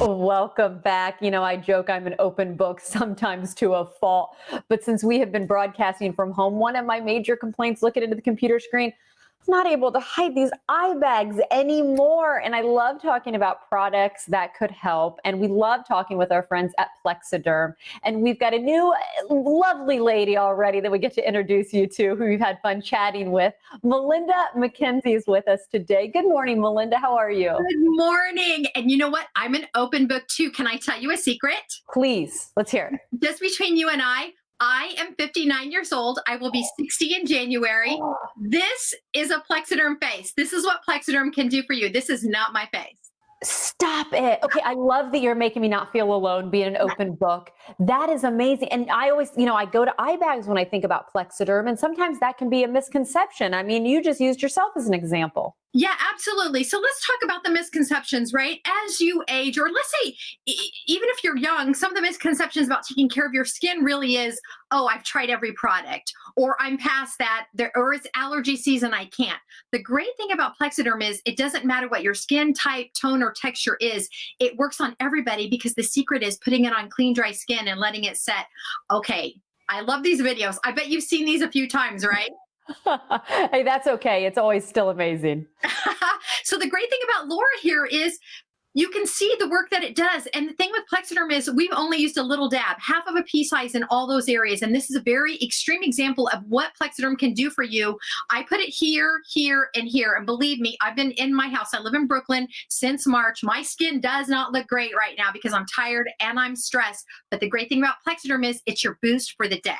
Welcome back. I joke I'm an open book sometimes to a fault. But since we have been broadcasting from home, one of my major complaints looking into the computer screen, I'm not able to hide these eye bags anymore. And I love talking about products that could help. And we love talking with our friends at Plexaderm. And we've got a new lovely lady already that we get to introduce you to, who we've had fun chatting with. Melinda Mckinsey is with us today. Good morning, Melinda. How are you? Good morning. And you know what? I'm an open book too. Can I tell you a secret? Please, let's hear it. Just between you and I am 59 years old. I will be 60 in January. This is a Plexaderm face. This is what Plexaderm can do for you. This is not my face. Stop it. Okay, I love that you're making me not feel alone being an open book. That is amazing. And I always, I go to eye bags when I think about Plexaderm, and sometimes that can be a misconception. I mean, you just used yourself as an example. Yeah, absolutely. So let's talk about the misconceptions, right? As you age, or let's say, even if you're young, some of the misconceptions about taking care of your skin really is, oh, I've tried every product, or I'm past that, or it's allergy season, I can't. The great thing about Plexaderm is it doesn't matter what your skin type, tone, or texture is. It works on everybody because the secret is putting it on clean, dry skin and letting it set. Okay, I love these videos. I bet you've seen these a few times, right? Hey, that's okay. It's always still amazing. So the great thing about Laura here is you can see the work that it does. And the thing with Plexaderm is we've only used a little dab, half of a pea size in all those areas. And this is a very extreme example of what Plexaderm can do for you. I put it here, here, and here. And believe me, I've been in my house. I live in Brooklyn since March. My skin does not look great right now because I'm tired and I'm stressed. But the great thing about Plexaderm is it's your boost for the day.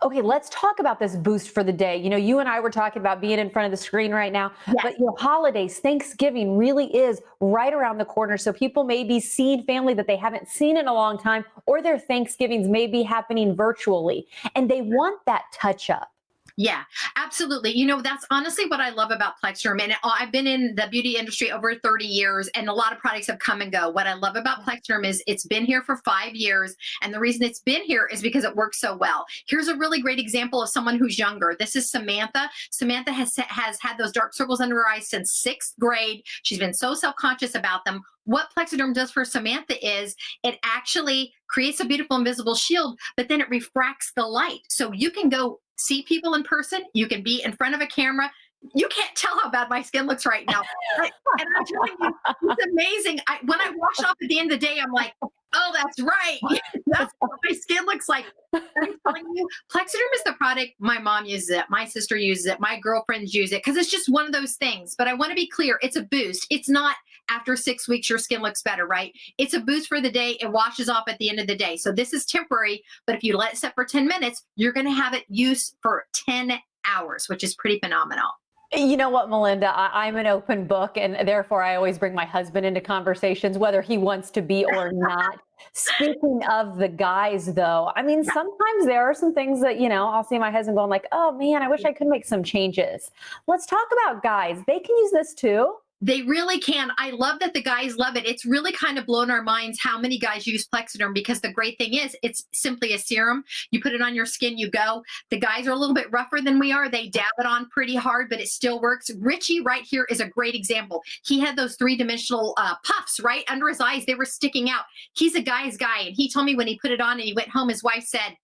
Okay, let's talk about this boost for the day. You and I were talking about being in front of the screen right now, but holidays, Thanksgiving really is right around the corner. So people may be seeing family that they haven't seen in a long time, or their Thanksgivings may be happening virtually, and they want that touch up. Yeah, absolutely. That's honestly what I love about Plexaderm. And I've been in the beauty industry over 30 years, and a lot of products have come and go. What I love about Plexaderm is it's been here for 5 years. And the reason it's been here is because it works so well. Here's a really great example of someone who's younger. This is Samantha. Samantha has had those dark circles under her eyes since 6th grade. She's been so self-conscious about them. What Plexaderm does for Samantha is it actually creates a beautiful invisible shield, but then it refracts the light. So you can go see people in person. You can be in front of a camera. You can't tell how bad my skin looks right now. And I'm telling you, it's amazing. When I wash off at the end of the day, I'm like, oh, that's right. That's what my skin looks like. I'm telling you, Plexaderm is the product. My mom uses it. My sister uses it. My girlfriends use it because it's just one of those things. But I want to be clear. It's a boost. It's not after 6 weeks, your skin looks better, right? It's a boost for the day. It washes off at the end of the day. So this is temporary, but if you let it set for 10 minutes, you're going to have it used for 10 hours, which is pretty phenomenal. You know what, Melinda, I'm an open book, and therefore I always bring my husband into conversations, whether he wants to be or not. Speaking of the guys, though, I mean, sometimes there are some things that, I'll see my husband going like, oh, man, I wish I could make some changes. Let's talk about guys. They can use this too. They really can. I love that the guys love it. It's really kind of blown our minds how many guys use Plexaderm because the great thing is it's simply a serum. You put it on your skin, you go. The guys are a little bit rougher than we are. They dab it on pretty hard, but it still works. Richie right here is a great example. He had those three-dimensional puffs right under his eyes. They were sticking out. He's a guy's guy. And he told me when he put it on and he went home, his wife said,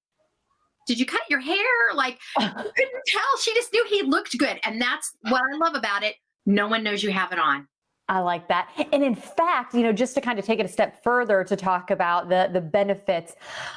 did you cut your hair? Like, I couldn't tell. She just knew he looked good. And that's what I love about it. No one knows you have it on. I like that. And in fact, just to kind of take it a step further to talk about the benefits,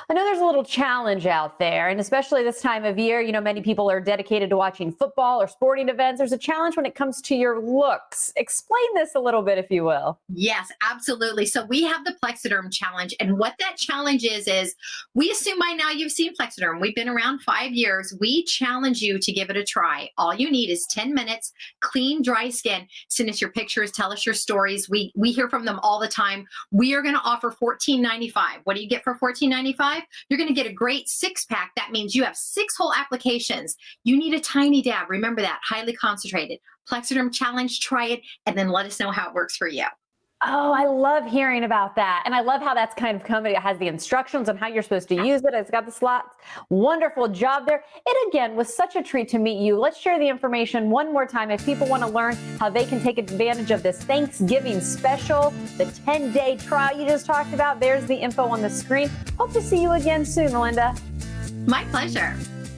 I know there's a little challenge out there, and especially this time of year, many people are dedicated to watching football or sporting events. There's a challenge when it comes to your looks. Explain this a little bit, if you will. Yes, absolutely. So we have the Plexaderm challenge, and what that challenge is we assume by now you've seen Plexaderm. We've been around 5 years. We challenge you to give it a try. All you need is 10 minutes, clean, dry skin. Send us your pictures, tell us your stories. We hear from them all the time. We are going to offer $14.95. What do you get for $14.95? You're going to get a great 6-pack. That means you have 6 whole applications. You need a tiny dab. Remember that, highly concentrated. Plexaderm challenge, try it, and then let us know how it works for you. Oh, I love hearing about that. And I love how that's kind of coming. It has the instructions on how you're supposed to use it. It's got the slots. Wonderful job there. It again was such a treat to meet you. Let's share the information one more time. If people want to learn how they can take advantage of this Thanksgiving special, the 10-day trial you just talked about, there's the info on the screen. Hope to see you again soon, Melinda. My pleasure.